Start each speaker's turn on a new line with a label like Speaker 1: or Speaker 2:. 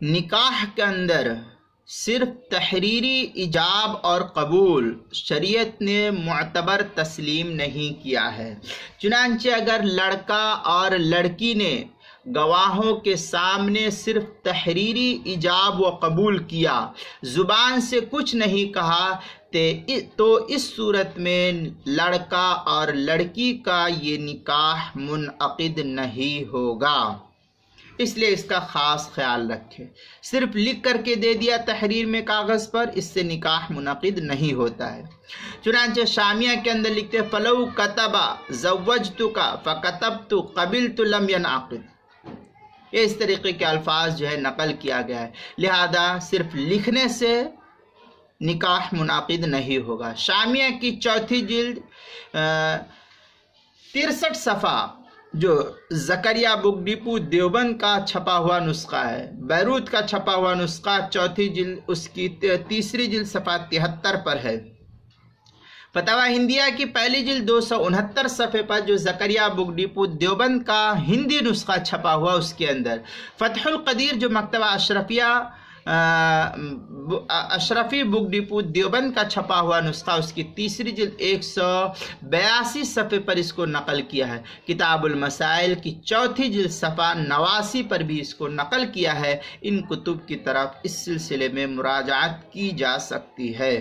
Speaker 1: نکاح کے اندر صرف تحریری ایجاب اور قبول شریعت نے معتبر تسلیم نہیں کیا ہے۔ چنانچہ اگر لڑکا اور لڑکی نے گواہوں کے سامنے صرف تحریری ایجاب و قبول کیا، زبان سے کچھ نہیں کہا، تو اس صورت میں لڑکا اور لڑکی کا یہ نکاح منعقد نہیں ہوگا۔ اس لیے اس کا خاص خیال رکھیں۔ صرف لکھ کر کے دے دیا تحریر میں کاغذ پر، اس سے نکاح منعقد نہیں ہوتا ہے۔ چنانچہ شامیہ کے اندر لکھتے فلو کتبا زوجتک فکتبت قبلت لم ينعقد، یہ اس طریقے کے الفاظ جو ہے نقل کیا گیا ہے، لہذا صرف لکھنے سے نکاح منعقد نہیں ہوگا۔ شامیہ کی چوتھی جلد 63 صفحہ جو زکریا بک ڈپو دیوبند کا چھپا ہوا نسخہ ہے، بیروت کا چھپا ہوا نسخہ چوتھی جلد اس کی تیسری جلد صفحہ 73 پر ہے۔ فتاوی ہندیہ کی پہلی جلد 269 صفحے پر جو زکریا بک ڈپو دیوبند کا ہندی نسخہ چھپا ہوا، اس کے اندر فتح القدیر جو مکتبہ اشرفی بک ڈپو دیوبند کا چھپا ہوا نسخہ، اس کی تیسری جلد 182 صفحے پر اس کو نقل کیا ہے۔ کتاب المسائل کی چوتھی جلد صفحہ 89 پر بھی اس کو نقل کیا ہے۔ ان کتب کی طرف اس سلسلے میں مراجعت کی جا سکتی ہے۔